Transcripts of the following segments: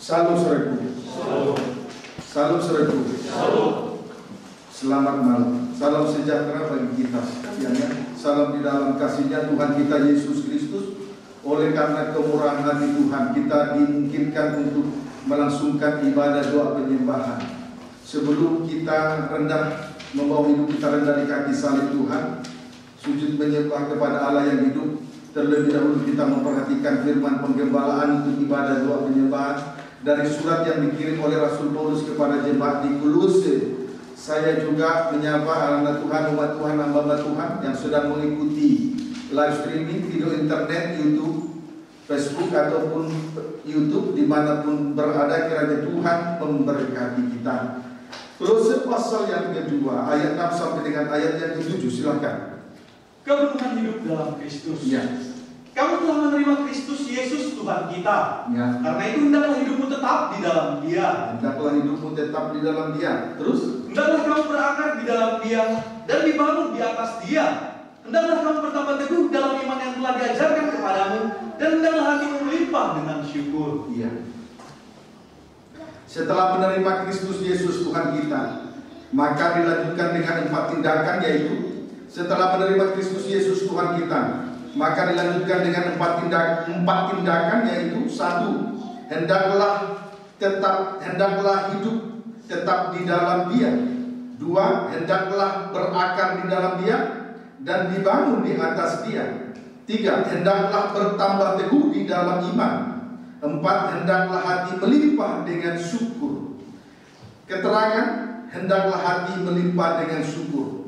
Salam saudaraku. Salam saudaraku. Selamat malam. Salam sejahtera bagi kita sekalian. Salam di dalam kasih-Nya Tuhan kita Yesus Kristus. Oleh karena kemurahan hati Tuhan, kita dimungkinkan untuk melangsungkan ibadah doa penyembahan. Sebelum kita rendah, membawa hidup kita rendah di kaki salib Tuhan, sujud menyembah kepada Allah yang hidup, terlebih dahulu kita memperhatikan firman penggembalaan untuk ibadah doa penyembahan dari surat yang dikirim oleh Rasul Paulus kepada jemaat di Kolose. Saya juga menyapa anak Tuhan, umat Tuhan, hamba Tuhan yang sedang mengikuti live streaming, video internet, YouTube, Facebook ataupun YouTube, dimanapun berada, kiranya Tuhan memberkati kita. Kolose pasal yang kedua, ayat 6 sampai dengan ayat yang ke-7, silakan. Kebenaran hidup dalam Kristus. Ya. Kamu telah menerima Kristus Yesus Tuhan kita. Ya. Karena itu hendaklah hidupmu tetap di dalam Dia. Hendaklah hidupmu tetap di dalam Dia. Terus, hendaklah kamu berakar di dalam Dia dan dibangun di atas Dia. Hendaklah kamu bertambah teguh dalam iman yang telah diajarkan kepadamu, dan hendaklah hatimu melimpah dengan syukur. Iya. Setelah menerima Kristus Yesus Tuhan kita, maka dilanjutkan dengan 4 tindakan, yaitu setelah menerima Kristus Yesus Tuhan kita, maka dilanjutkan dengan 4 tindakan, yaitu 1. Hendaklah hidup tetap di dalam Dia. 2. Hendaklah berakar di dalam Dia dan dibangun di atas Dia. 3. Hendaklah bertambah teguh di dalam iman. 4. Hendaklah hati melimpah dengan syukur. Keterangan hendaklah hati melimpah dengan syukur.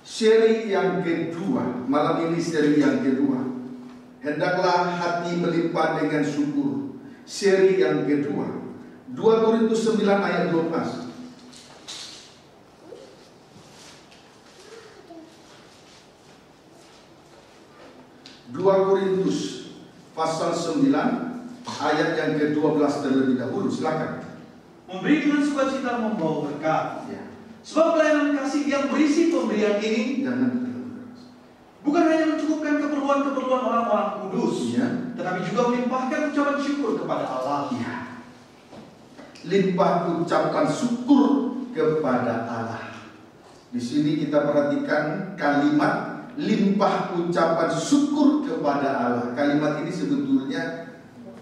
Seri yang kedua, malam ini seri yang kedua. Hendaklah hati melimpah dengan syukur. Seri yang kedua, 2 Korintus 9 ayat 12. 2 Korintus pasal 9 ayat yang ke-12 terlebih dahulu, silakan. Memberi dengan sukacita membawa berkat. Ya. Sebab pelayanan kasih yang berisi pemberian ini bukan hanya mencukupkan keperluan-keperluan orang-orang kudus, ya, tetapi juga melimpahkan ucapan syukur kepada Allah. Ya. Limpah ucapan syukur kepada Allah. Di sini kita perhatikan kalimat limpah ucapan syukur kepada Allah. Kalimat ini sebetulnya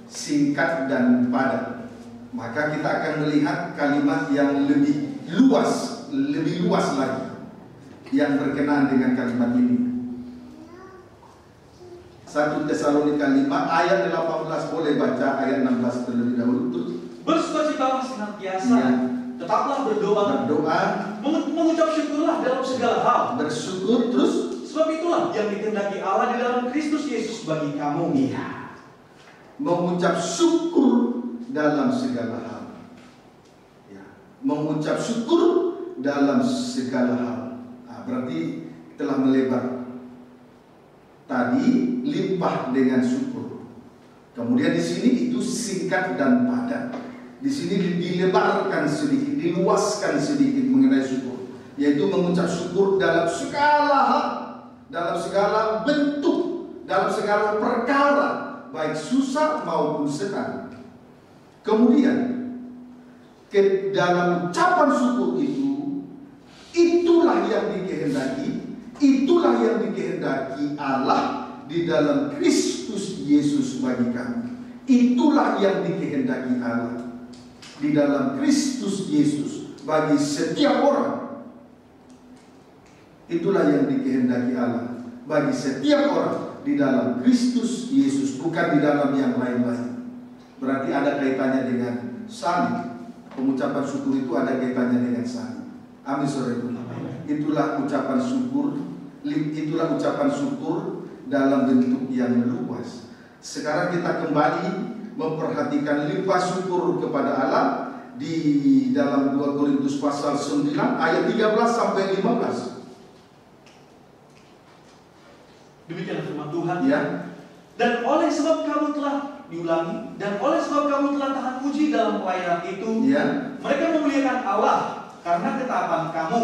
singkat dan padat. Maka kita akan melihat kalimat yang lebih luas lagi yang berkenaan dengan kalimat ini. 1 Tesalonika 5 ayat 18, boleh baca ayat 16 terlebih dahulu. Bersukacitalah senantiasa, ya. Tetaplah berdoa, mengucap syukurlah dalam segala hal. Bersyukur terus, sebab itulah yang dikehendaki Allah di dalam Kristus Yesus bagi kamu. Iya. Mengucap syukur dalam segala hal. Ya. Mengucap syukur dalam segala hal. Nah, berarti telah melebar. Tadi limpah dengan syukur. Kemudian di sini itu singkat dan padat. Di sini dilebarkan sedikit, diluaskan sedikit mengenai syukur, yaitu mengucap syukur dalam segala hal, dalam segala bentuk, dalam segala perkara, baik susah maupun senang. Kemudian dalam ucapan syukur itu, itulah yang dikehendaki Allah di dalam Kristus Yesus bagi kami. Itulah yang dikehendaki Allah di dalam Kristus Yesus bagi setiap orang. Itulah yang dikehendaki Allah bagi setiap orang di dalam Kristus Yesus, bukan di dalam yang lain-lain. Berarti ada kaitannya dengan salib. Pengucapan syukur itu ada kaitannya dengan salib. Amin, saudara. Itulah ucapan syukur. Itulah ucapan syukur dalam bentuk yang luas. Sekarang kita kembali memperhatikan limpah syukur kepada Allah di dalam 2 Korintus pasal 9 ayat 13 sampai 15. Demikian firman Tuhan. Ya. Dan oleh sebab kamu telah diulangi, dan oleh sebab kamu telah tahan uji dalam pelayanan itu, ya, mereka memuliakan Allah karena ketaatan kamu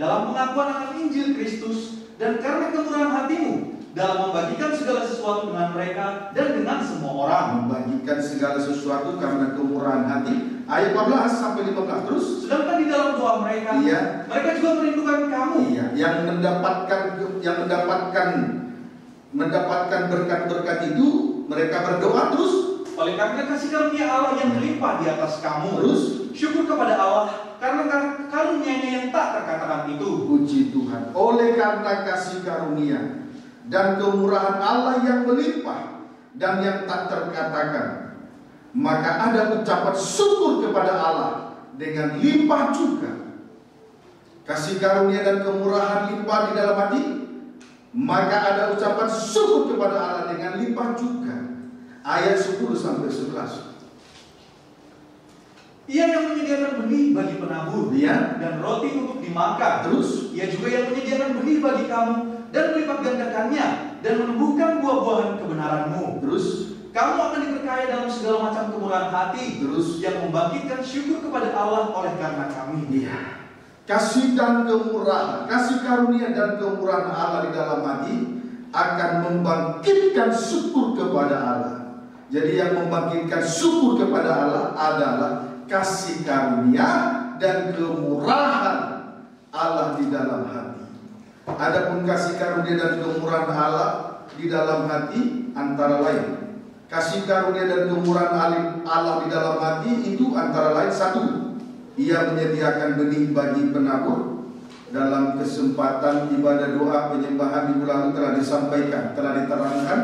dalam pengakuan akan Injil Kristus, dan karena kemurahan hatimu dalam membagikan segala sesuatu dengan mereka dan dengan semua orang. Membagikan segala sesuatu karena kemurahan hati. Ayat 14 sampai 15 terus. Sedangkan di dalam doa mereka, mereka juga merindukan kamu. Yang mendapatkan berkat-berkat itu, mereka berdoa terus. Oleh karena kasih karunia Allah yang melimpah di atas kamu, Terus syukur kepada Allah karena karunia-Nya yang tak terkatakan itu. Puji Tuhan. Oleh karena kasih karunia dan kemurahan Allah yang melimpah dan yang tak terkatakan, maka ada ucapan syukur kepada Allah dengan limpah juga. Kasih karunia dan kemurahan limpah di dalam hati, maka ada ucapan syukur kepada Allah dengan limpah juga. Ayat 10 sampai 11. Ia yang menyediakan benih bagi penabur dan roti untuk dimakan. Terus Ia juga yang menyediakan benih bagi kamu dan melipat gandakannya dan menumbuhkan buah-buahan kebenaranmu. Terus kamu akan diberkaya dalam segala macam kemurahan hati. Terus yang membangkitkan syukur kepada Allah oleh karena kami. Kasih dan kemurahan, kasih karunia dan kemurahan Allah di dalam hati akan membangkitkan syukur kepada Allah. Jadi yang membangkitkan syukur kepada Allah adalah kasih karunia dan kemurahan Allah di dalam hati. Adapun kasih karunia dan kemurahan Allah di dalam hati antara lain, kasih karunia dan kemurahan Allah di dalam hati itu antara lain: satu, Ia menyediakan benih bagi penabur. Dalam kesempatan ibadah doa penyembahan minggu lalu telah disampaikan, telah diterangkan.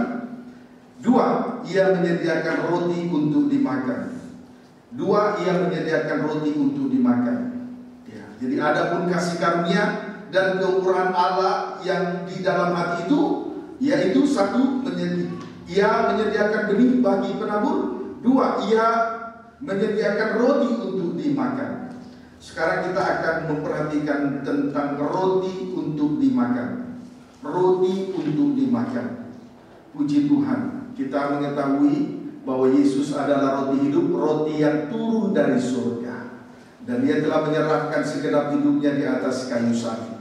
Dua, Ia menyediakan roti untuk dimakan. Dua, Ia menyediakan roti untuk dimakan. Jadi adapun kasih karunia dan kemurahan Allah yang di dalam hati itu, yaitu satu, Ia menyediakan benih bagi penabur. Dua, Ia menyediakan roti untuk dimakan. Sekarang kita akan memperhatikan tentang roti untuk dimakan. Roti untuk dimakan. Puji Tuhan, kita mengetahui bahwa Yesus adalah roti hidup, roti yang turun dari surga, dan Dia telah menyerahkan segenap hidupnya di atas kayu salib.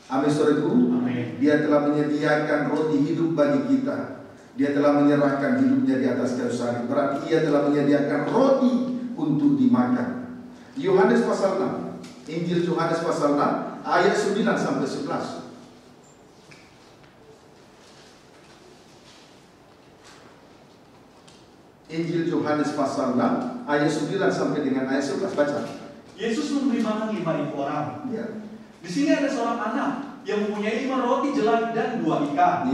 Amin, saudaraku. Dia telah menyediakan roti hidup bagi kita. Dia telah menyerahkan hidupnya di atas kayu salib. Berarti Ia telah menyediakan roti untuk dimakan. Yohanes pasal 6, Injil Yohanes pasal 6 ayat 9 sampai 11. Injil Yohanes pasal 6 ayat 9 sampai dengan ayat 11. Baca. Yesus memberi makan 5.000 orang. Di sini ada seorang anak yang mempunyai 5 roti jelai dan 2 ikan.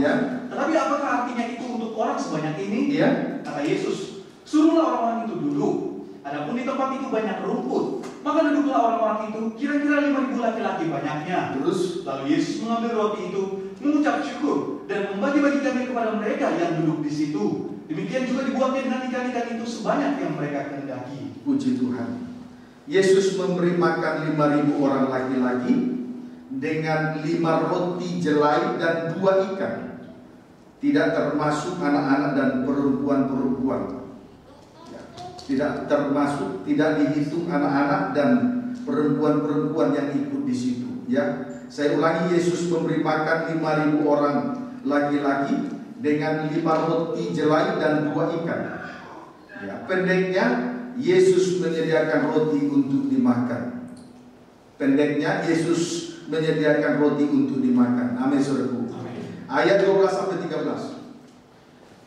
Tetapi apakah artinya itu untuk orang sebanyak ini? Kata Yesus, suruhlah orang-orang itu duduk. Adapun di tempat itu banyak rumput, maka duduklah orang-orang itu, kira-kira 5.000 laki-laki banyaknya. Terus lalu Yesus mengambil roti itu, mengucap syukur dan membagi-bagikannya kepada mereka yang duduk di situ. Demikian juga dibuatnya dengan ikan-ikan itu sebanyak yang mereka kehendaki. Puji Tuhan. Yesus memberi makan 5.000 orang laki-laki dengan 5 roti jelai dan 2 ikan. Tidak termasuk anak-anak dan perempuan-perempuan. Tidak termasuk, tidak dihitung anak-anak dan perempuan-perempuan yang ikut di situ. Saya ulangi, Yesus memberi makan 5.000 orang laki-laki dengan 5 roti jelai dan 2 ikan. Pendeknya, Yesus menyediakan roti untuk dimakan. Pendeknya, Yesus menyediakan roti untuk dimakan. Amin, saudaraku. Ayat 12 sampai 13.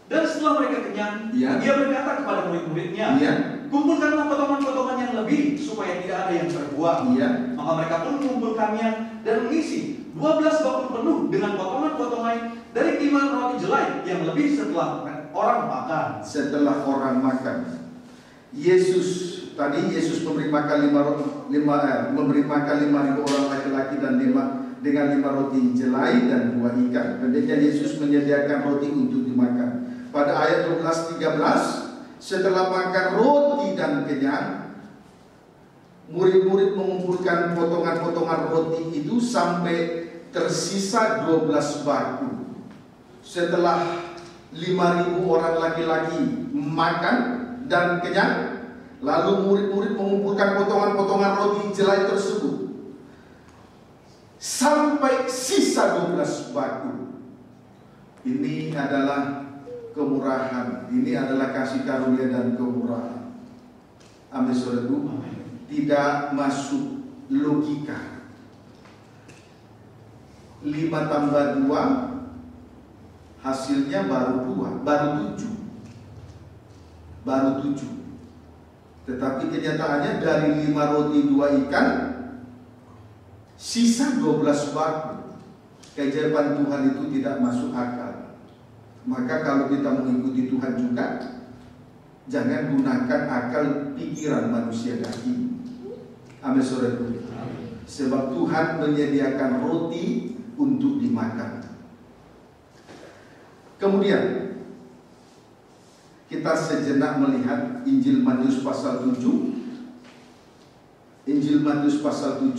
Dan setelah mereka kenyang, Ia berkata kepada murid-muridnya, kumpulkanlah potongan-potongan yang lebih supaya tidak ada yang terbuang. Maka mereka pun mengumpulkannya dan mengisi 12 bakul penuh dengan potongan-potongan dari 5 roti jelai yang lebih setelah orang makan. Setelah orang makan, Yesus memberi makan 5.000 orang laki-laki dan dengan 5 roti jelai dan 2 ikan. Pendeknya Yesus menyediakan roti untuk dimakan. Pada ayat 12-13, setelah makan roti dan kenyang, murid-murid mengumpulkan potongan-potongan roti itu sampai tersisa 12 bakul. Setelah 5.000 orang laki-laki makan dan kenyang, lalu murid-murid mengumpulkan potongan-potongan roti jelai tersebut sampai sisa 12 bakul. Ini adalah kemurahan, ini adalah kasih karunia dan kemurahan. Amin, saudaraku. Tidak masuk logika. 5 tambah 2 hasilnya baru 2, baru 7. Tetapi kenyataannya dari 5 roti 2 ikan sisa 12 batu. Keajaiban Tuhan itu tidak masuk akal. Maka kalau kita mengikuti Tuhan juga, jangan gunakan akal pikiran manusia daging. Amin, saudaraku. Sebab Tuhan menyediakan roti untuk dimakan. Kemudian kita sejenak melihat Injil Matius pasal 7. Injil Matius pasal 7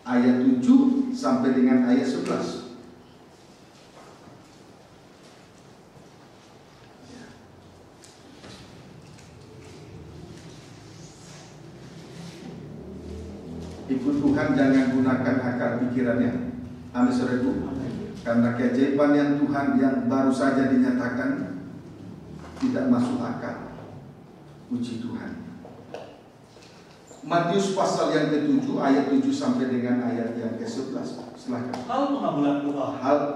ayat 7 sampai dengan ayat 11. Ikut Tuhan, jangan gunakan akal pikirannya. Amin, saudaraku. Karena keajaiban yang Tuhan yang baru saja dinyatakan tidak masuk akal. Puji Tuhan. Matius pasal yang ke-7 ayat 7 sampai dengan ayat yang ke-11. Silakan. Hal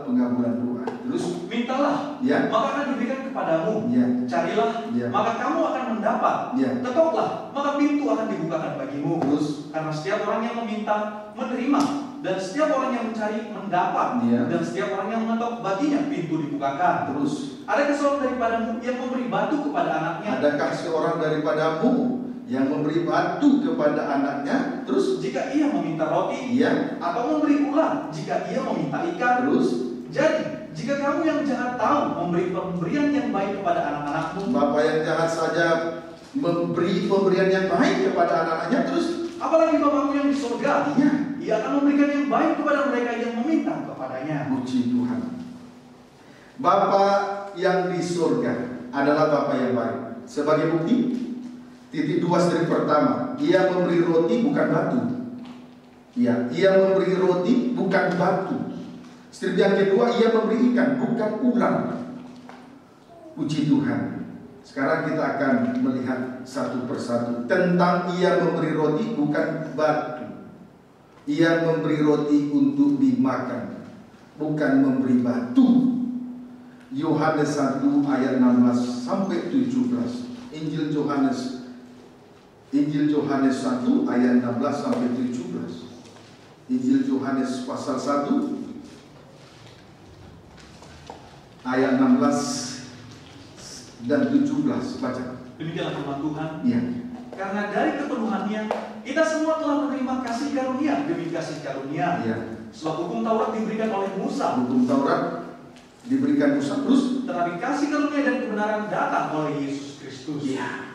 pengabulan doa. Terus mintalah, ya, maka akan diberikan kepadamu. Ya. Carilah, Ya. maka kamu akan mendapat. Ya. Ketoklah, maka pintu akan dibukakan bagimu. Terus karena setiap orang yang meminta menerima, dan setiap orang yang mencari mendapat. Ya. Dan setiap orang yang mengetok baginya pintu dibukakan. Terus adakah seorang daripadamu yang memberi batu kepada anaknya? Adakah seorang daripadamu yang memberi batu kepada anaknya? Terus jika ia meminta roti, ya, atau memberi ular jika ia meminta ikan? Terus jadi jika kamu yang jahat tahu memberi pemberian yang baik kepada anak-anakmu, Bapak yang jahat saja memberi pemberian yang baik kepada anak-anaknya, terus apalagi Bapakmu yang di surga, ya, ia akan memberikan yang baik kepada mereka yang meminta kepadanya. Puji Tuhan. Bapak yang di surga adalah Bapak yang baik. Sebagai bukti, titik 2 strip pertama, ia memberi roti bukan batu. Ya, ia memberi roti bukan batu. Strip yang kedua, ia memberi ikan bukan ular. Puji Tuhan. Sekarang kita akan melihat satu persatu tentang ia memberi roti bukan batu. Ia memberi roti untuk dimakan, bukan memberi batu. Yohanes 1 ayat 16 sampai 17. Injil Yohanes 1 ayat 16 sampai 17. Injil Yohanes pasal 1 ayat 16 dan 17. Baca. Demikianlah firman Tuhan. Ya. Karena dari kepenuhannya kita semua telah menerima kasih karunia demi kasih karunia. Ya. Sebab hukum Taurat diberikan oleh Musa. Hukum Taurat diberikan Musa, terus tetapi kasih karunia dan kebenaran datang oleh Yesus Kristus. Ya.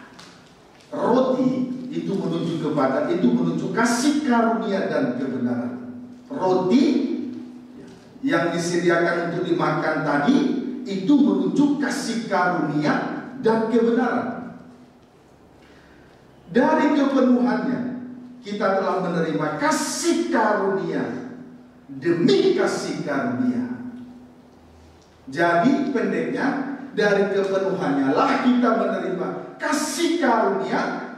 Roti itu menunjuk kasih karunia dan kebenaran. Roti yang disediakan untuk dimakan tadi itu menunjuk kasih karunia dan kebenaran. Dari kepenuhannya kita telah menerima kasih karunia demi kasih karunia. Jadi pendeknya, dari kepenuhannya lah kita menerima kasih karunia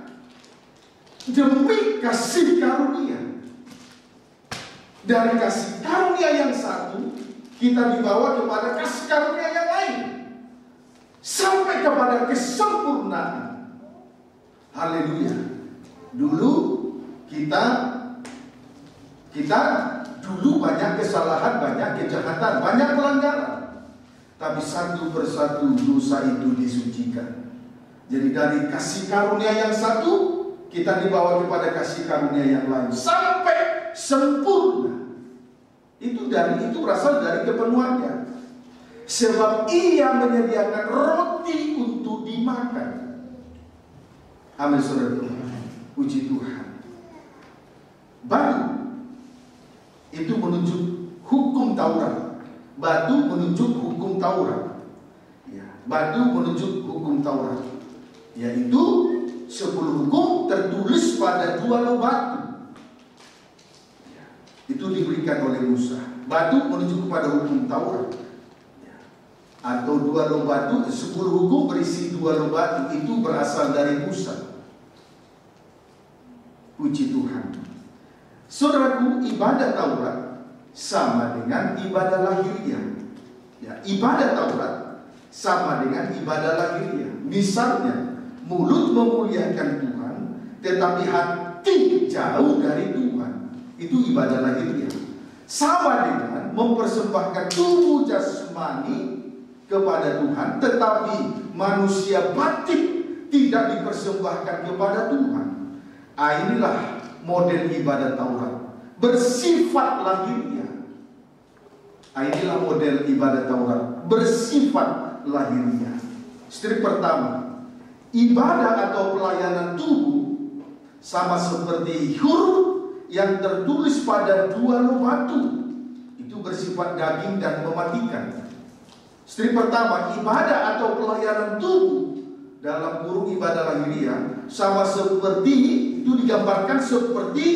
demi kasih karunia. Dari kasih karunia yang satu kita dibawa kepada kasih karunia yang lain sampai kepada kesempurnaan. Haleluya. Dulu kita dulu banyak kesalahan, banyak kejahatan, banyak pelanggaran. Tapi satu persatu dosa itu disucikan. Jadi dari kasih karunia yang satu kita dibawa kepada kasih karunia yang lain sampai sempurna. Itu berasal dari kepenuhannya. Sebab ia menyediakan roti untuk dimakan. Amin, saudara. Puji Tuhan. Batu itu menunjuk hukum Taurat. Batu menunjuk hukum Taurat. Ya, batu menunjuk hukum Taurat. Yaitu 10 hukum tertulis pada 2 loh batu. Ya, itu diberikan oleh Musa. Batu menunjuk kepada hukum Taurat. atau 2 loh batu, 10 hukum berisi 2 loh batu itu berasal dari Musa. Puji Tuhan. Saudaraku, ibadah Taurat sama dengan ibadah lahiriah. Ya, ibadah Taurat sama dengan ibadah lahiriah. Misalnya, mulut memuliakan Tuhan, tetapi hati jauh dari Tuhan. Itu ibadah lahiriah. Sama dengan mempersembahkan tubuh jasmani kepada Tuhan, tetapi manusia batin tidak dipersembahkan kepada Tuhan. Inilah model ibadah Taurat, bersifat lahiriah. Inilah model ibadah Taurat, bersifat lahiriah. Strip pertama, ibadah atau pelayanan tubuh sama seperti huruf yang tertulis pada 2 loh batu. Itu bersifat daging dan mematikan. Strip pertama, ibadah atau pelayanan tubuh dalam kurung ibadah lahiriah sama seperti, itu digambarkan seperti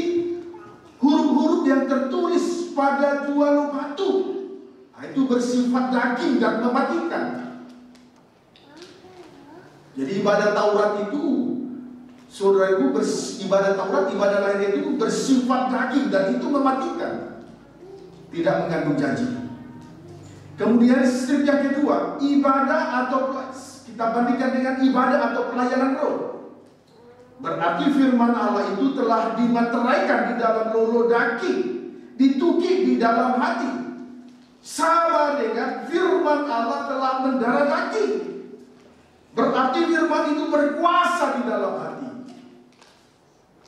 huruf-huruf yang tertulis pada 2 loh batu. Itu bersifat daging dan mematikan. Jadi ibadah Taurat itu, saudara ibu, ibadah Taurat, ibadah lahiriah itu bersifat daging dan itu mematikan, tidak mengandung janji. Kemudian strip yang kedua, ibadah atau, kita bandingkan dengan ibadah atau pelayanan roh. Berarti firman Allah itu telah dimateraikan di dalam lolo daging, ditukik di dalam hati. Sama dengan firman Allah telah mendarah daging. Berarti firman itu berkuasa di dalam hati,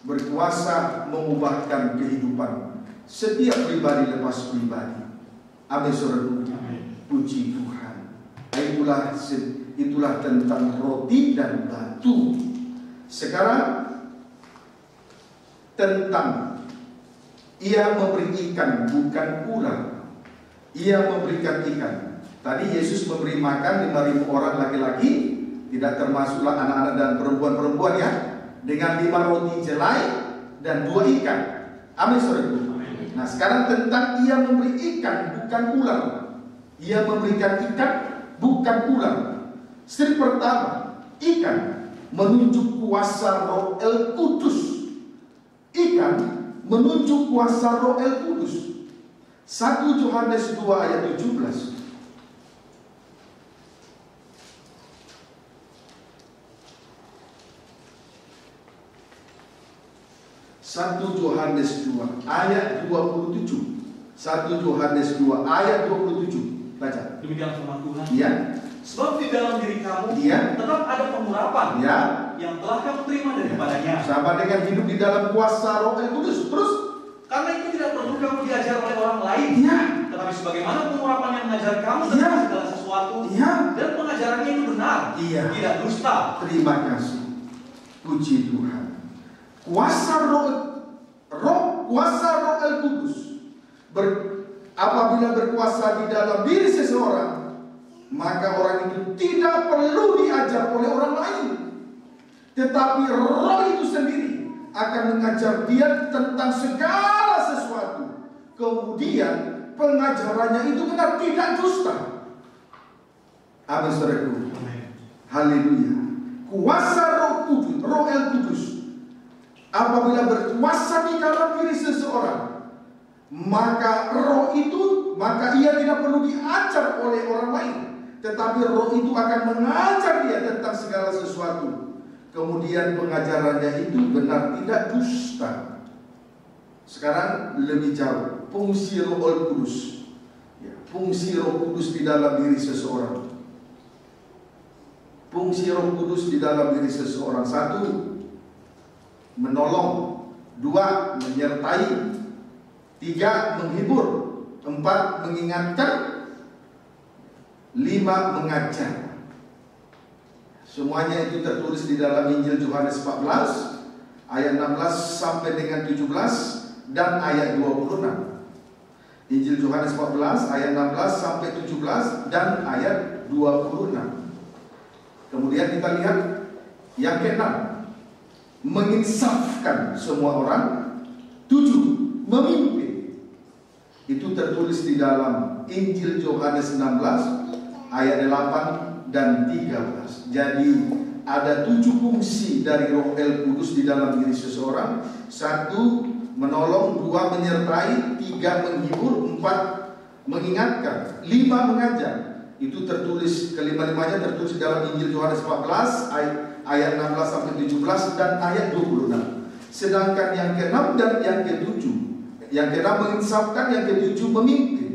berkuasa mengubahkan kehidupan setiap pribadi lepas pribadi. Amin, saudara. Puji Tuhan. Itulah tentang roti dan batu. Sekarang tentang ia memberi ikan bukan ular. Ia memberikan ikan. Tadi Yesus memberi makan 5.000 orang laki-laki, tidak termasuklah anak-anak dan perempuan-perempuan ya, dengan 5 roti jelai dan 2 ikan. Amin, saudara. Nah, sekarang tentang ia memberi ikan bukan ular. Ia memberikan ikan bukan ular. Strip pertama, ikan menunjuk kuasa Roh El Kudus. Ikan menunjuk kuasa Roh El Kudus. 1 Yohanes 2 ayat 17. 1 Yohanes 2 ayat 27. 1 Yohanes 2 ayat 27. Baca. Demikian firman Tuhan. Ya. Sebab di dalam diri kamu tetap ada pengurapan yang telah kamu terima daripadanya. Sama dengan hidup di dalam kuasa Roh El Kudus. Terus, karena itu tidak perlu kamu diajar oleh orang lain, tetapi sebagaimana pengurapan yang mengajar kamu tentang segala sesuatu, dan pengajarannya itu benar, tidak dusta. Terima kasih. Puji Tuhan. Kuasa Roh El Kudus apabila berkuasa di dalam diri seseorang, maka orang itu tidak perlu diajar oleh orang lain, tetapi Roh itu sendiri akan mengajar dia tentang segala sesuatu. Kemudian pengajarannya itu benar, tidak dusta. Amin, saudaraku. Haleluya. Kuasa Roh El Kudus apabila berkuasa di dalam diri seseorang, maka ia tidak perlu diajar oleh orang lain, tetapi Roh itu akan mengajar dia tentang segala sesuatu. Kemudian pengajarannya itu benar, tidak dusta. Sekarang lebih jauh, fungsi Roh El Kudus. Fungsi Roh Kudus di dalam diri seseorang. Fungsi Roh Kudus di dalam diri seseorang: 1, menolong; 2, menyertai; 3, menghibur; 4, mengingatkan; 5, mengajar. Semuanya itu tertulis di dalam Injil Yohanes 14 ayat 16 sampai dengan 17 dan ayat 26. Injil Yohanes 14 ayat 16 sampai 17 dan ayat 26. Kemudian kita lihat yang ke-6, menginsafkan semua orang. 7, memimpin. Itu tertulis di dalam Injil Yohanes 16 ayat 8 dan 13. Jadi ada 7 fungsi dari Roh El Kudus di dalam diri seseorang. 1, menolong, 2, menyertai, 3, menghibur, 4, mengingatkan, 5, mengajar. Itu tertulis, kelima-limanya tertulis dalam Injil Yohanes 14 ayat 16 sampai 17 dan ayat 26. Sedangkan yang ke-6 dan yang ke-7, yang ke-6 menginsafkan, yang ke-7 memimpin,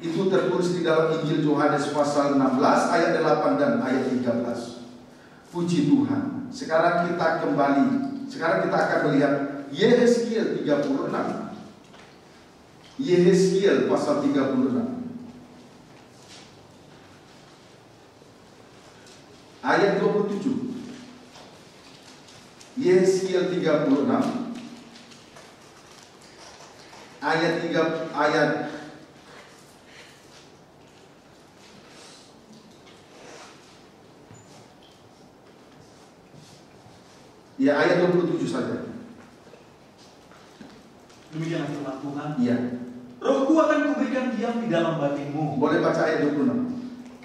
itu tertulis di dalam Injil Yohanes pasal 16 ayat 8 dan ayat 13. Puji Tuhan. Sekarang kita kembali. Sekarang kita akan melihat Yehezkiel 36. Yehezkiel pasal 36 ayat 27. Yehezkiel 36 ayat 3 ayat ya ayat 27 saja. Demikian firman Tuhan. Iya. Rohku akan kuberikan diam di dalam batinmu. Boleh baca ayat 26.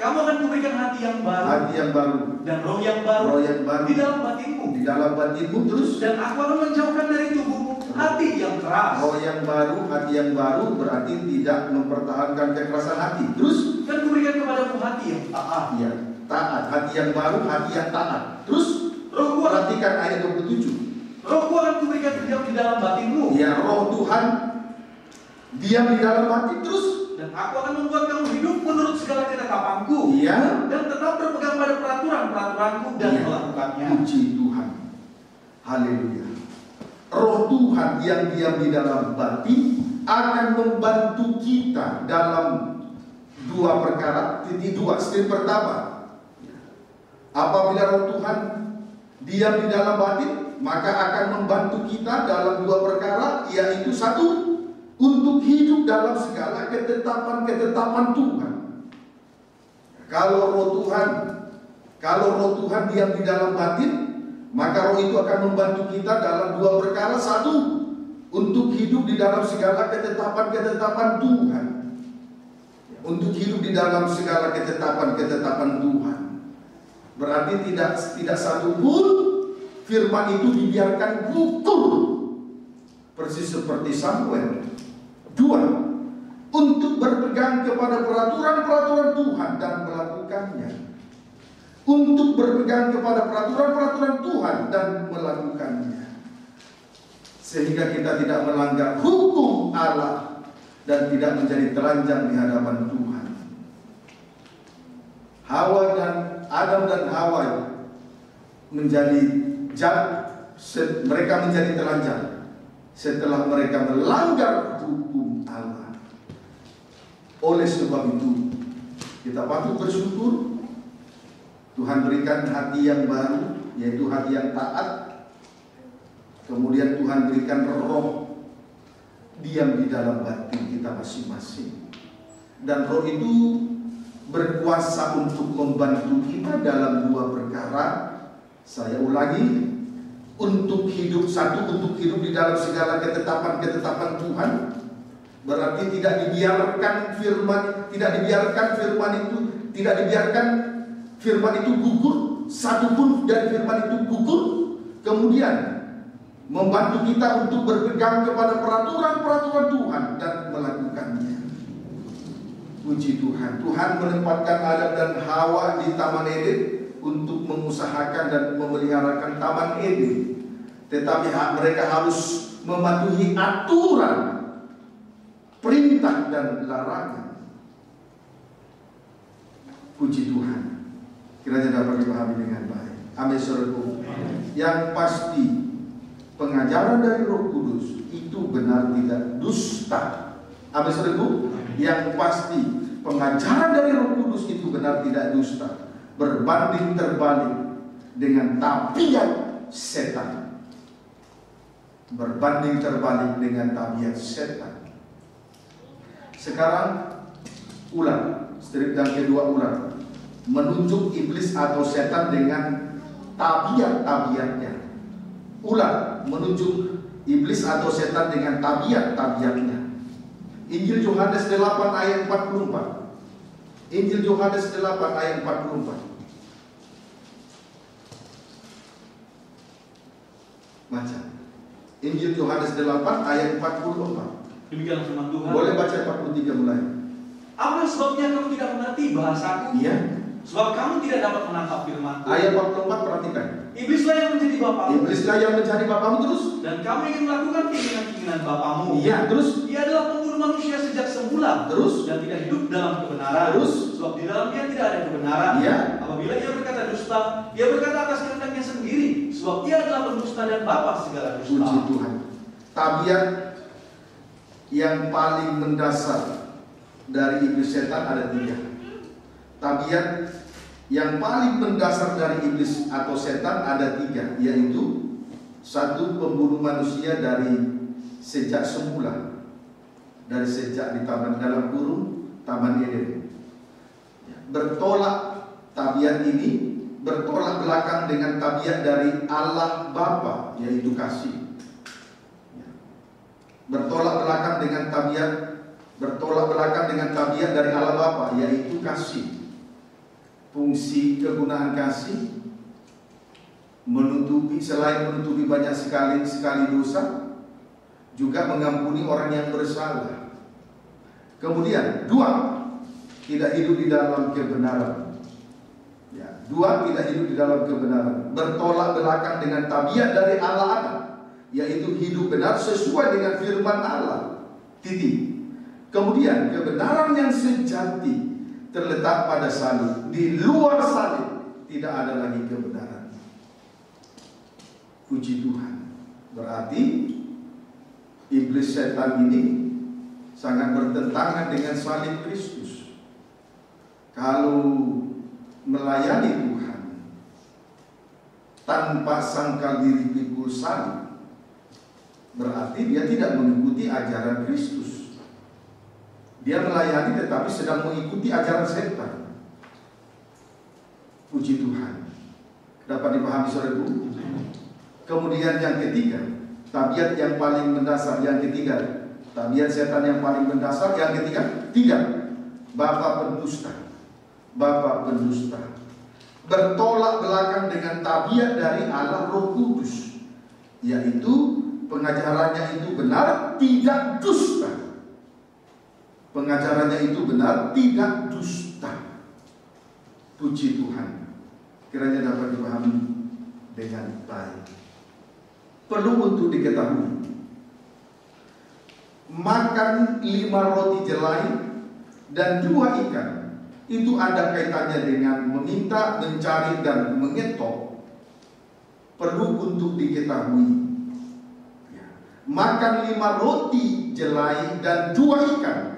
Kamu akan kuberikan hati yang baru. Hati yang baru. Dan roh yang baru. Roh yang baru. Di dalam batinmu. Di dalam batinmu terus. Dan aku akan menjauhkan dari tubuhmu hati yang keras. Roh yang baru, hati yang baru berarti tidak mempertahankan kekerasan hati. Terus. Dan kuberikan kepadamu hati yang taat. Iya. Taat. Hati yang baru, hati yang taat. Terus. Rohku perhatikan ayat 27. Rohku akan kuberikan diam di dalam batinmu. Ya, roh Tuhan diam di dalam batin terus. Dan aku akan membuat kamu hidup menurut segala ketetapanku. Iya. Dan tetap berpegang pada peraturan-peraturanku dan iya. melakukannya. Puji Tuhan. Haleluya. Roh Tuhan yang diam di dalam batin akan membantu kita dalam 2 perkara. Titik 2. Step pertama, apabila roh Tuhan diam di dalam batin, maka akan membantu kita dalam 2 perkara, yaitu 1, untuk hidup dalam segala ketetapan-ketetapan Tuhan. Kalau roh Tuhan diam di dalam batin, maka roh itu akan membantu kita dalam 2 perkara. 1, untuk hidup di dalam segala ketetapan-ketetapan Tuhan. Untuk hidup di dalam segala ketetapan-ketetapan Tuhan. Berarti tidak satu pun firman itu dibiarkan gugur. Persis seperti Samuel. 2, untuk berpegang kepada peraturan-peraturan Tuhan dan melakukannya. Untuk berpegang kepada peraturan-peraturan Tuhan dan melakukannya. Sehingga kita tidak melanggar hukum Allah dan tidak menjadi telanjang di hadapan Tuhan. Adam dan Hawa mereka menjadi telanjang setelah mereka melanggar hukum Allah. Oleh sebab itu kita patut bersyukur Tuhan berikan hati yang baru, yaitu hati yang taat. Kemudian Tuhan berikan roh diam di dalam batin kita masing-masing. Dan roh itu berkuasa untuk membantu kita dalam 2 perkara. Saya ulangi, untuk hidup. 1, untuk hidup di dalam segala ketetapan-ketetapan Tuhan. Berarti tidak dibiarkan firman itu gugur. Satu pun dari firman itu gugur. Kemudian membantu kita untuk berpegang kepada peraturan-peraturan Tuhan dan melakukannya. Puji Tuhan. Tuhan menempatkan Adam dan Hawa di Taman Eden untuk mengusahakan dan memeliharakan Taman Eden. Tetapi mereka harus mematuhi aturan, perintah dan larangan. Puji Tuhan. Kiranya dapat dipahami dengan baik. Amin saudaraku. Yang pasti pengajaran dari Roh Kudus itu benar tidak dusta. Amin saudaraku. Yang pasti pengajaran dari Roh Kudus itu benar tidak dusta. Berbanding terbalik dengan tabiat setan. Berbanding terbalik dengan tabiat setan. Sekarang ulang, strip dan kedua ulang, menunjuk iblis atau setan dengan tabiat-tabiatnya. Ulang, menunjuk iblis atau setan dengan tabiat-tabiatnya. Injil Yohanes 8 ayat 44. Injil Yohanes 8 ayat 44. Baca. Injil Yohanes 8 ayat 44. Demikian firman Tuhan. Boleh baca 43 mulai. Apa sebabnya kamu tidak mengerti bahasaku? Iya. Sebab kamu tidak dapat menangkap firman-Ku. Ayat 44 perhatikan. Iblislah yang menjadi bapamu. Iblislah yang menjadi bapamu terus. Dan kamu ingin melakukan keinginan-keinginan bapamu. Iya, terus. Ia adalah pembunuh manusia sejak semula. Terus. Dan tidak hidup dalam kebenaran. Terus. Sebab di dalamnya tidak ada kebenaran. Iya. Apabila ia berkata dusta, ia berkata atas kehendaknya sendiri. Sebab ia adalah pendusta dan bapa segala dusta. Puji Tuhan. Tabiat yang paling mendasar dari iblis setan ada 3. Tabiat yang paling mendasar dari iblis atau setan ada 3, yaitu 1, pembunuh manusia dari sejak semula, dari sejak di taman dalam kurung Taman Eden. Bertolak tabiat ini bertolak belakang dengan tabiat dari Allah Bapa, yaitu kasih. Bertolak belakang dengan tabiat dari Allah Bapa, yaitu kasih. Fungsi kegunaan kasih selain menutupi banyak sekali dosa, juga mengampuni orang yang bersalah. Kemudian 2, tidak hidup di dalam kebenaran. Ya, 2, tidak hidup di dalam kebenaran. Bertolak belakang dengan tabiat dari Allah, yaitu hidup benar sesuai dengan firman Allah. Titik. Kemudian kebenaran yang sejati terletak pada salib. Di luar salib tidak ada lagi kebenaran. Puji Tuhan. Berarti iblis setan ini sangat bertentangan dengan salib Kristus. Kalau melayani Tuhan tanpa sangkal diri pikul salib, berarti dia tidak mengikuti ajaran Kristus. Dia melayani tetapi sedang mengikuti ajaran setan. Puji Tuhan. Dapat dipahami saudaraku? Kemudian yang ketiga, tabiat yang paling mendasar. Yang ketiga, tabiat setan yang paling mendasar. Yang ketiga, 3, bapa pendusta. Bapa pendusta. Bertolak belakang dengan tabiat dari Allah Roh Kudus, yaitu pengajarannya itu benar, tidak dusta. Pengajarannya itu benar, tidak dusta. Puji Tuhan. Kiranya dapat dipahami dengan baik. Perlu untuk diketahui, makan 5 roti jelai dan 2 ikan itu ada kaitannya dengan meminta, mencari, dan mengetok. Perlu untuk diketahui, makan 5 roti jelai dan 2 ikan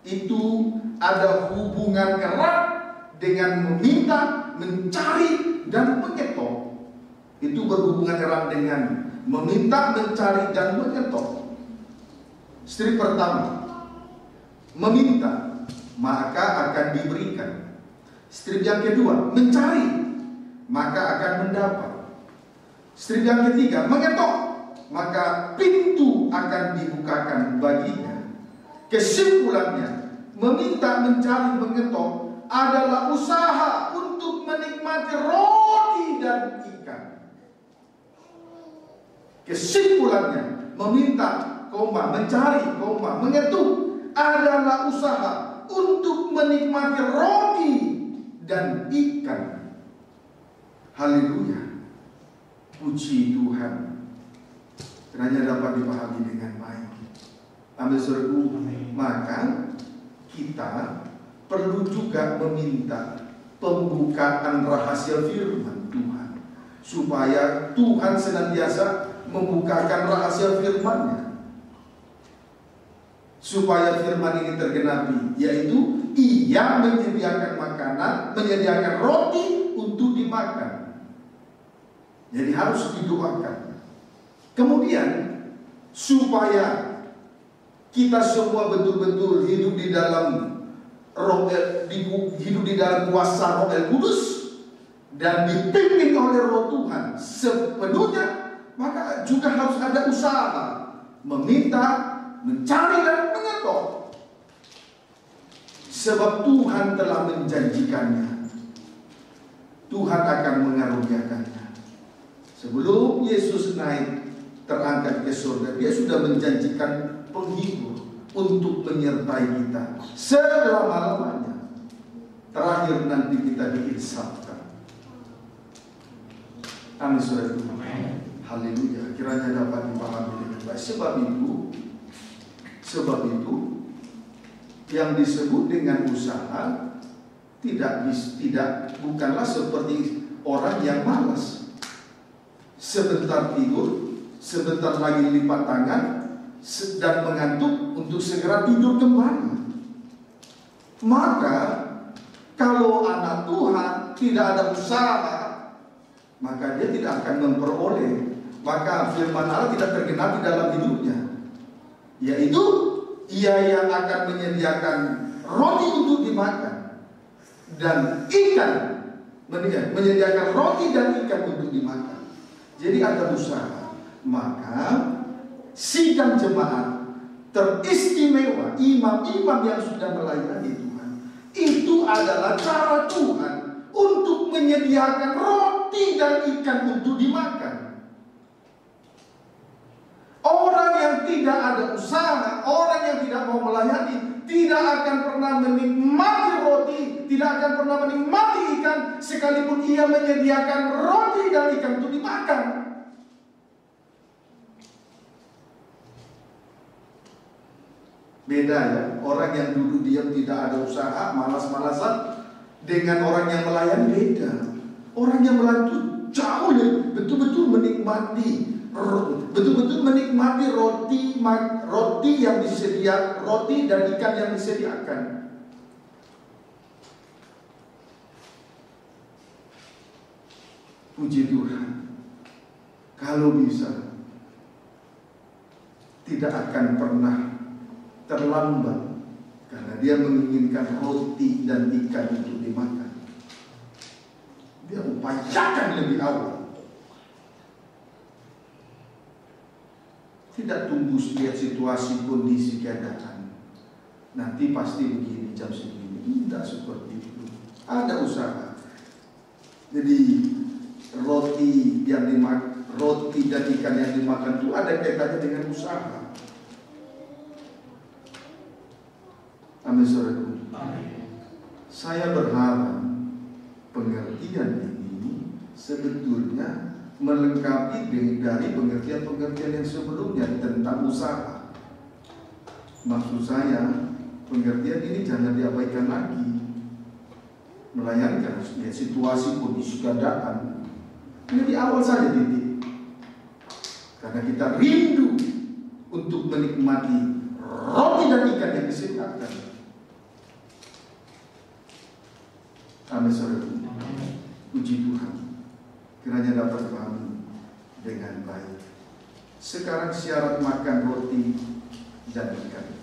itu ada hubungan erat dengan meminta, mencari, dan mengetok. Itu berhubungan erat dengan meminta, mencari, dan mengetok. Strip pertama, meminta, maka akan diberikan. Strip yang kedua, mencari, maka akan mendapat. Strip yang ketiga, mengetok, maka pintu akan dibukakan baginya. Kesimpulannya, meminta, mencari, mengetok adalah usaha untuk menikmati roti dan ikan. Kesimpulannya, meminta, mencari, mengetuk adalah usaha untuk menikmati roti dan ikan. Haleluya. Puji Tuhan. Kiranya dapat dipahami dengan baik. Ambil saudaraku, maka kita perlu juga meminta pembukaan rahasia firman Tuhan, supaya Tuhan senantiasa membukakan rahasia firman-Nya, supaya firman ini tergenapi, yaitu Ia menyediakan makanan, menyediakan roti untuk dimakan. Jadi harus didoakan. Kemudian supaya kita semua betul-betul hidup di dalam hidup di dalam kuasa Roh Kudus dan dipimpin oleh Roh Tuhan sepenuhnya, maka juga harus ada usaha meminta, mencari, dan mengetok. Sebab Tuhan telah menjanjikannya. Tuhan akan mengaruniakannya. Sebelum Yesus naik terangkat ke surga, Dia sudah menjanjikan penghibur untuk menyertai kita selama-lamanya. Terakhir nanti kita diinsafkan. Amin, saudara. Haleluya. Kiranya dapat dipahami dengan baik. Sebab itu yang disebut dengan usaha bukanlah seperti orang yang malas. Sebentar tidur, sebentar lagi lipat tangan dan mengantuk untuk segera tidur kembali. Maka kalau anak Tuhan tidak ada usaha, maka dia tidak akan memperoleh. Maka firman Allah tidak tergenapi dalam hidupnya, yaitu Ia yang akan menyediakan roti untuk dimakan dan ikan, menyediakan roti dan ikan untuk dimakan. Jadi ada usaha. Maka sidang jemaat teristimewa, imam-imam yang sudah melayani Tuhan, itu adalah cara Tuhan untuk menyediakan roti dan ikan untuk dimakan. Orang yang tidak ada usaha, orang yang tidak mau melayani, tidak akan pernah menikmati roti, tidak akan pernah menikmati ikan, sekalipun ia menyediakan roti dan ikan untuk dimakan. Beda ya, orang yang duduk diam tidak ada usaha, malas-malasan, dengan orang yang melayani beda. Orang yang melayani itu jauh ya, betul-betul menikmati roti yang disediakan, roti dan ikan yang disediakan. Puji Tuhan. Kalau bisa, tidak akan pernah terlambat karena dia menginginkan roti dan ikan untuk dimakan. Dia upayakan lebih awal. Tidak tunggu lihat situasi, kondisi, keadaan. Nanti pasti begini jam segini. Tidak seperti itu. Ada usaha. Jadi roti dan ikan yang dimakan itu ada kaitannya dengan usaha. Amin, saudaraku. Saya berharap pengertian ini sebetulnya melengkapi dari pengertian-pengertian yang sebelumnya tentang usaha. Maksud saya, pengertian ini jangan diabaikan lagi. Melayani kan situasi, kondisi, keadaan. Ini di awal saja titik. Karena kita rindu untuk menikmati roti dan ikan yang disediakan. Amin, saudara. Puji Tuhan. Kiranya dapat dipahami dengan baik. Sekarang syarat makan roti dan ikan.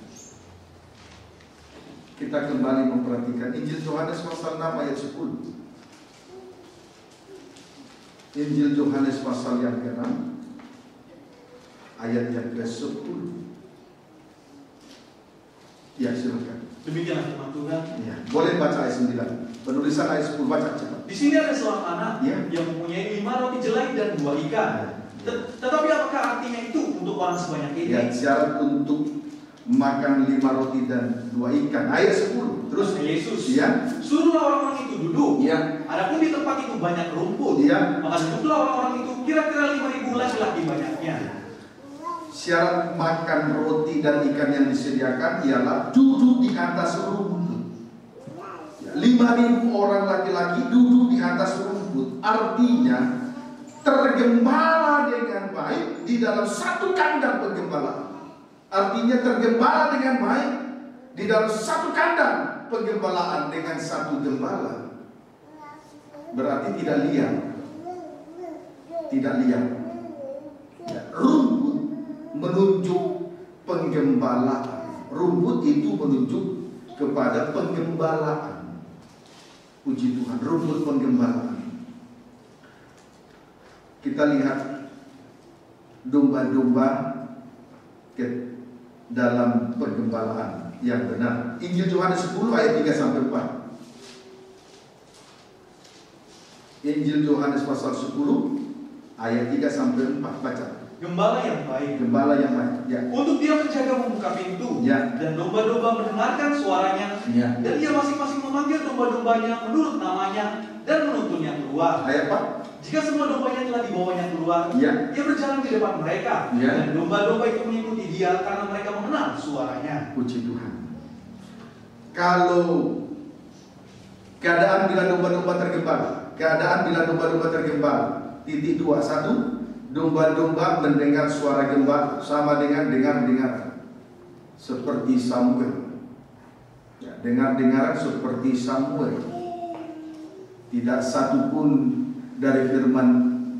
Kita kembali memperhatikan Injil Yohanes pasal 6 ayat 10. Injil Yohanes pasal yang ke-6 ayat yang ke-10. Ya, silakan. Demikianlah firman Tuhan. Ya, boleh baca ayat 9. Penulisan ayat 10, baca cepat. Di sini ada seorang anak yang mempunyai 5 roti jelai dan 2 ikan. Tetapi apakah artinya itu untuk orang sebanyak ini? Ya, syarat untuk makan 5 roti dan 2 ikan. Ayat 10. Terus Yesus, suruhlah orang-orang itu duduk. Adapun di tempat itu banyak rumput. Maka duduklah orang-orang itu, kira-kira 5.000 laki-laki banyaknya. Syarat makan roti dan ikan yang disediakan ialah duduk di atas rumput. 5.000 orang laki-laki duduk di atas rumput. Artinya tergembala dengan baik di dalam satu kandang penggembalaan. Artinya tergembala dengan baik di dalam satu kandang penggembalaan dengan satu gembala. Berarti tidak liar. Tidak liar. Rumput menunjuk penggembalaan. Rumput itu menunjuk kepada penggembalaan. Puji Tuhan, rumput penggembalaan. Kita lihat domba-domba dalam penggembalaan. Yang benar. Injil Yohanes 10 ayat 3 sampai 4. Injil Yohanes pasal 10 ayat 3 sampai 4, baca. Gembala yang baik. Gembala yang baik. Ya. Untuk dia menjaga membuka pintu. Ya. Dan domba-domba mendengarkan suaranya. Ya. Dan ia masing-masing memanggil domba-dombanya menurut namanya dan menuntunnya keluar. Ayat 4. Jika semua dombanya telah dibawanya keluar, ya. ia berjalan di depan mereka. Ya. Dan domba-domba itu mengikuti dia karena mereka mengenal suaranya. Puji Tuhan. Kalau keadaan bila domba-domba tergembala, titik 21, domba-domba mendengar suara gembala sama dengan dengar-dengar seperti Samuel. Ya, dengar-dengaran seperti Samuel. Tidak satu pun dari firman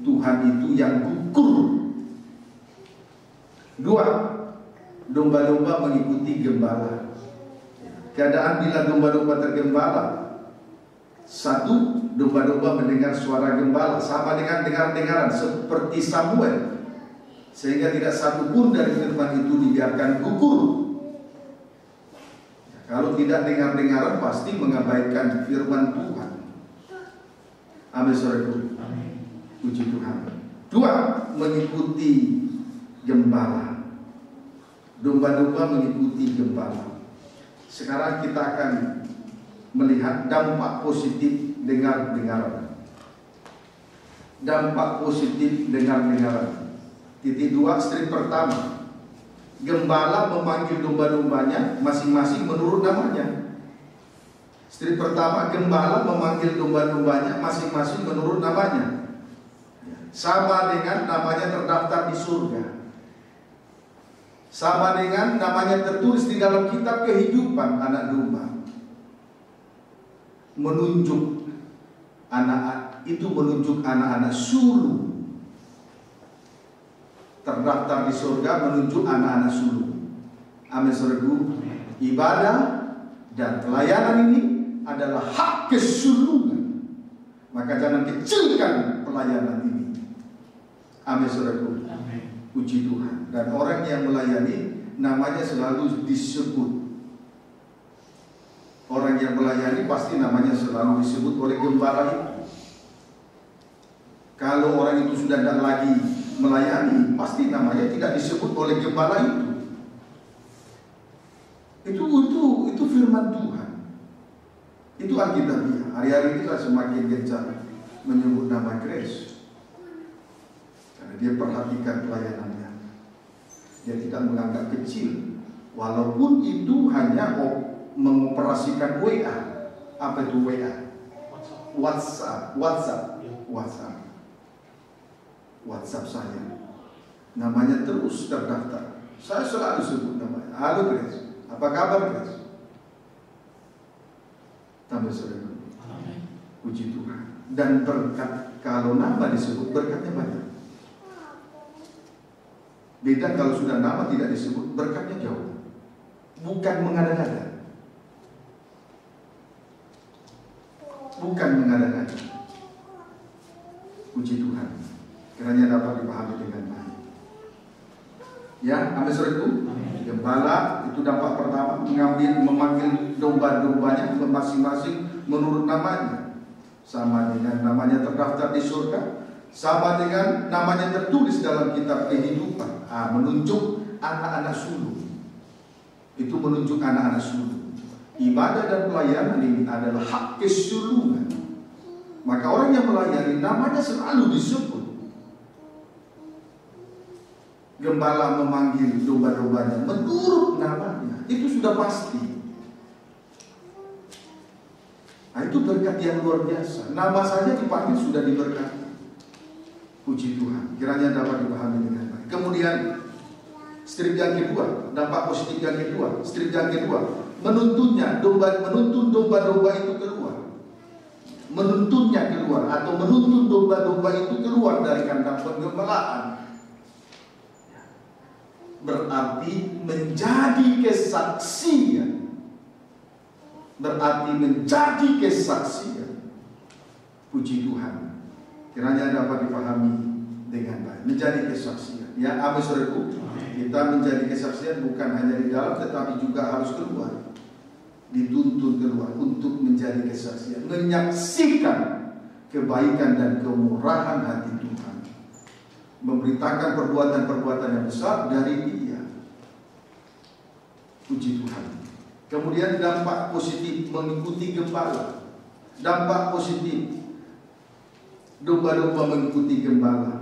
Tuhan itu yang gugur. 2. Domba-domba mengikuti gembala. Keadaan bila domba-domba tergembala. 1. Domba-domba mendengar suara gembala sama dengan dengar-dengaran seperti Samuel, sehingga tidak satu pun dari firman itu dibiarkan gugur. Kalau tidak dengar-dengaran pasti mengabaikan firman Tuhan. Amin, saudaraku. Puji Tuhan. 2. Mengikuti gembala. Domba-domba mengikuti gembala. Sekarang kita akan melihat dampak positif dengar-dengaran. Dampak positif dengar-dengaran. Titik 2, strip pertama. Gembala memanggil domba-dombanya masing-masing menurut namanya. Strip pertama, gembala memanggil domba-dombanya masing-masing menurut namanya. Sama dengan namanya terdaftar di surga. Sama dengan namanya tertulis di dalam kitab kehidupan anak domba. Menunjuk anak-anak sulung. Terdaftar di surga menunjuk anak-anak sulung. Amin, saudaraku. Ibadah dan pelayanan ini adalah hak kesulungan. Maka jangan kecilkan pelayanan ini. Amin, saudaraku. Puji Tuhan. Dan orang yang melayani namanya selalu disebut. Orang yang melayani pasti namanya selalu disebut oleh gembala itu. Kalau orang itu sudah tidak lagi melayani, pasti namanya tidak disebut oleh gembala itu. Itu firman Tuhan. Itu Alkitabiah. Hari-hari ini saya semakin gencar menyebut nama Grace. Karena dia perhatikan pelayanannya. Dia tidak menganggap kecil, walaupun itu hanya mengoperasikan WA. Apa itu WA? WhatsApp saya. Namanya terus terdaftar. Saya selalu sebut namanya. Halo Grace, apa kabar Grace? Tambah saudara. Puji Tuhan. Dan berkat, kalau nama disebut berkatnya banyak. Beda kalau sudah nama tidak disebut, berkatnya jauh. Bukan mengada-ngada. Puji Tuhan. Kiranya dapat dipahami dengan baik. Ya, amin saudaraku. Gembala itu dampak pertama, memanggil domba-dombanya masing-masing menurut namanya. Sama dengan namanya terdaftar di surga, sama dengan namanya tertulis dalam kitab kehidupan. Menunjuk anak-anak sulung. Itu menunjuk anak-anak sulung. Ibadah dan pelayanan ini adalah hak kesulungan. Maka orang yang melayani namanya selalu disebut. Gembala memanggil domba-dombanya menurut namanya. Itu sudah pasti. Itu berkat yang luar biasa. Nama saja dipanggil sudah diberkati. Puji Tuhan. Kiranya dapat dipahami dengan baik. Kemudian strip yang kedua, dampak positif yang kedua. Strip yang kedua, menuntun domba-domba itu keluar. Menuntunnya keluar atau menuntun domba-domba itu keluar dari kandang penggembalaan. Berarti menjadi kesaksian. Puji Tuhan. Kiranya dapat dipahami dengan baik, menjadi kesaksian. Ya, amin saudaraku. Kita menjadi kesaksian bukan hanya di dalam, tetapi juga harus keluar, dituntun keluar untuk menjadi kesaksian, menyaksikan kebaikan dan kemurahan hati Tuhan, memberitakan perbuatan-perbuatan yang besar dari Dia. Puji Tuhan. Kemudian dampak positif mengikuti gembala. Dampak positif domba-domba mengikuti gembala.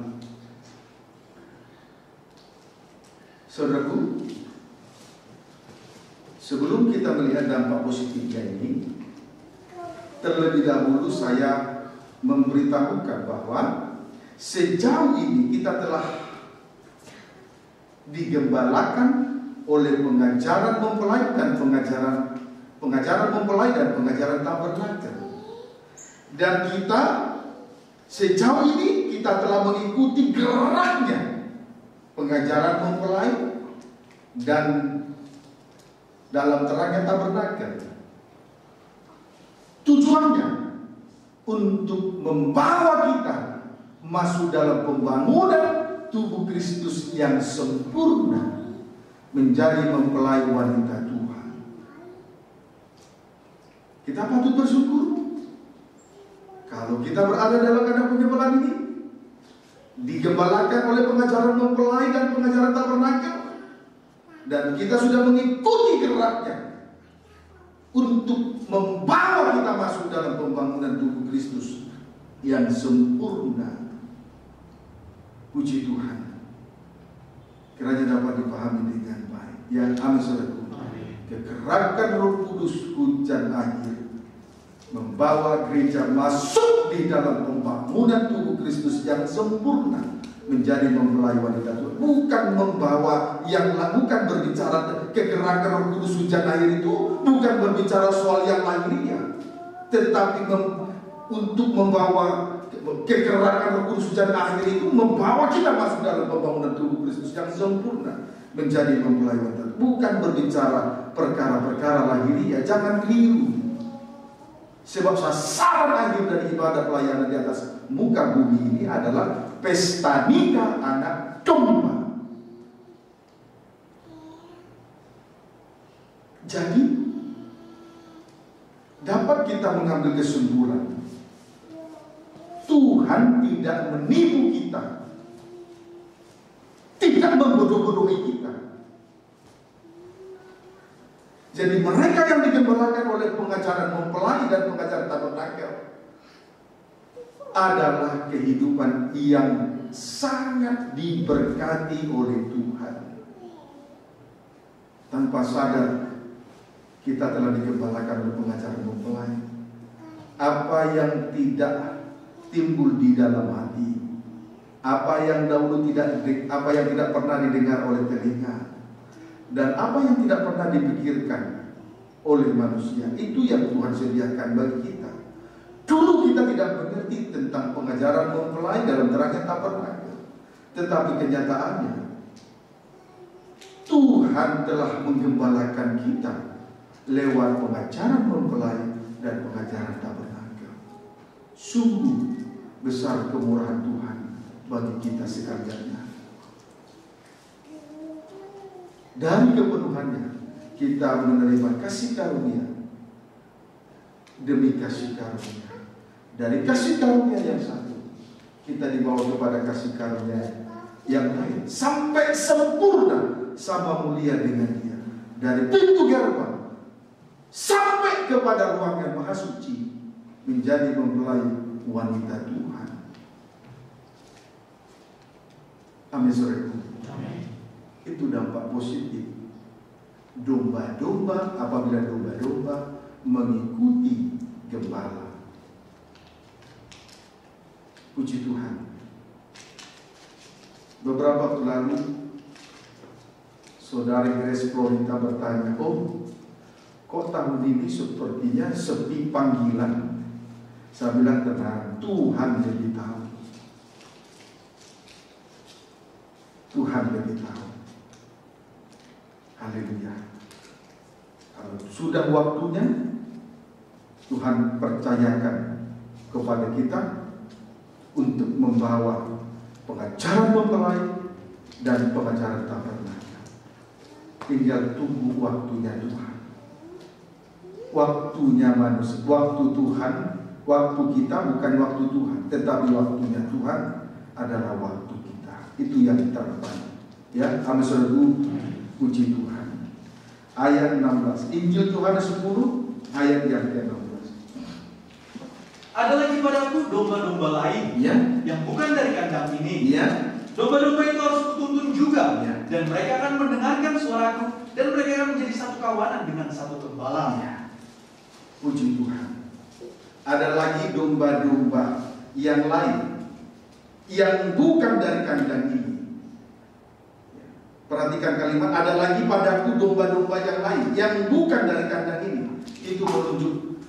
Saudaraku, sebelum kita melihat dampak positifnya ini, terlebih dahulu saya memberitahukan bahwa sejauh ini kita telah digembalakan oleh pengajaran mempelai dan pengajaran mempelai dan pengajaran tabernakel. Dan kita sejauh ini kita telah mengikuti geraknya pengajaran mempelai dan dalam terangnya tabernakel. Tujuannya untuk membawa kita masuk dalam pembangunan tubuh Kristus yang sempurna, menjadi mempelai wanita Tuhan. Kita patut bersyukur kalau kita berada dalam keadaan pengembalaan ini, digembalakan oleh pengajaran mempelai dan pengajaran tabernakel, dan kita sudah mengikuti geraknya untuk membawa kita masuk dalam pembangunan tubuh Kristus yang sempurna. Puji Tuhan. Kiranya dapat dipahami dengan baik. Ya, amin saudaraku. Kegerakan Roh Kudus hujan akhir membawa gereja masuk di dalam pembangunan tubuh Kristus yang sempurna, menjadi mempelai wanita Tuhan. Bukan membawa yang bukan berbicara kegerakan Roh Kudus hujan air itu bukan berbicara soal yang lahiriah, tetapi untuk membawa kegerakan Roh Kudus hujan air itu membawa kita masuk dalam pembangunan tubuh Kristus yang sempurna, menjadi mempelai wanita. Bukan berbicara perkara-perkara lahiriah. Jangan keliru. Sebab sasaran akhir dari ibadah pelayanan di atas muka bumi ini adalah pesta nikah anak domba. Jadi dapat kita mengambil kesimpulan, Tuhan tidak menipu kita, tidak membodoh-bodohi kita. Jadi mereka yang digembalakan oleh pengajaran mempelai dan pengajaran tabernakel adalah kehidupan yang sangat diberkati oleh Tuhan. Tanpa sadar kita telah digembalakan oleh pengajaran mempelai. Apa yang tidak timbul di dalam hati, apa yang tidak pernah didengar oleh telinga, dan apa yang tidak pernah dipikirkan oleh manusia, itu yang Tuhan sediakan bagi kita. Dulu kita tidak mengerti tentang pengajaran mempelai dalam terangnya tabernakel, tetapi kenyataannya Tuhan telah menggembalakan kita lewat pengajaran mempelai dan pengajaran tabernakel. Sungguh besar kemurahan Tuhan bagi kita sekalian. Dari kepenuhannya kita menerima kasih karunia demi kasih karunia. Dari kasih karunia yang satu kita dibawa kepada kasih karunia yang lain, sampai sempurna sama mulia dengan Dia. Dari pintu gerbang sampai kepada ruangan maha suci, menjadi mempelai wanita Tuhan. Amin saudaraku. Itu dampak positif domba-domba apabila domba-domba mengikuti gembala. Puji Tuhan. Beberapa waktu lalu Saudari Grace Florita bertanya, kok tahun ini sepertinya sepi panggilan? Saya bilang tenang, Tuhan lebih tahu. Tuhan lebih tahu. Haleluya. Kalau sudah waktunya, Tuhan percayakan kepada kita untuk membawa pengajaran mempelai dan pengajaran tabernakel. Tinggal tunggu waktunya Tuhan. Waktunya manusia, waktu Tuhan, waktu kita bukan waktu Tuhan, tetapi waktunya Tuhan adalah waktu kita. Itu yang terbaik. Ya, amin saudaraku, puji Tuhan. Ayat 16, Injil Yohanes 10 ayat yang ke-16. Ada lagi padaku domba-domba lain, ya, yang bukan dari kandang ini. Ya. Domba-domba itu harus kutuntun juga, ya, dan mereka akan mendengarkan suaraku, dan mereka akan menjadi satu kawanan dengan satu gembala. Ya. Puji Tuhan. Ada lagi domba-domba yang lain yang bukan dari kandang ini. Perhatikan kalimat, ada lagi padaku domba-domba yang lain yang bukan dari kandang ini. Itu menunjuk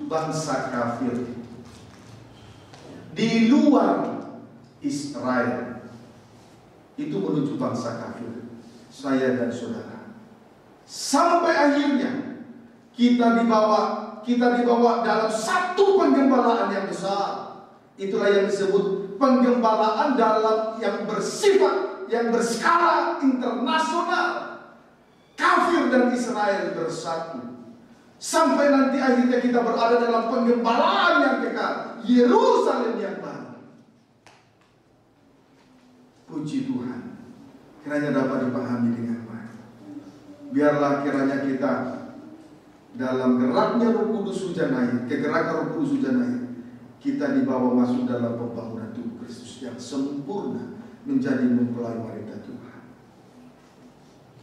bangsa kafir di luar Israel. Itu menunjuk bangsa kafir, saya dan saudara. Sampai akhirnya kita dibawa dalam satu penggembalaan yang besar. Itulah yang disebut penggembalaan dalam yang bersifat, yang berskala internasional. Kafir dan Israel bersatu. Sampai nanti akhirnya kita berada dalam penggembalaan yang kekal, Yerusalem yang baru. Puji Tuhan. Kiranya dapat dipahami dengan baik. Biarlah kiranya kita dalam geraknya Roh Kudus hujan air, kegerakan Roh Kudus hujan air, kita dibawa masuk dalam pembangunan tubuh Kristus yang sempurna, menjadi mempelai wanita Tuhan,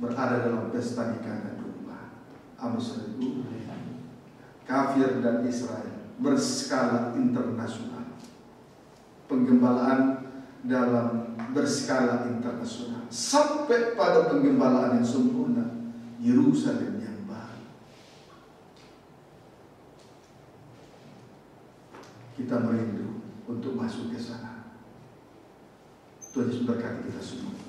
berada dalam pesta nikah dan domba. Amin saudaraku. Kafir dan Israel berskala internasional, penggembalaan dalam berskala internasional, sampai pada penggembalaan yang sempurna, Yerusalem yang baru. Kita merindu untuk masuk ke sana. Tuhan Yesus berkati kita semua.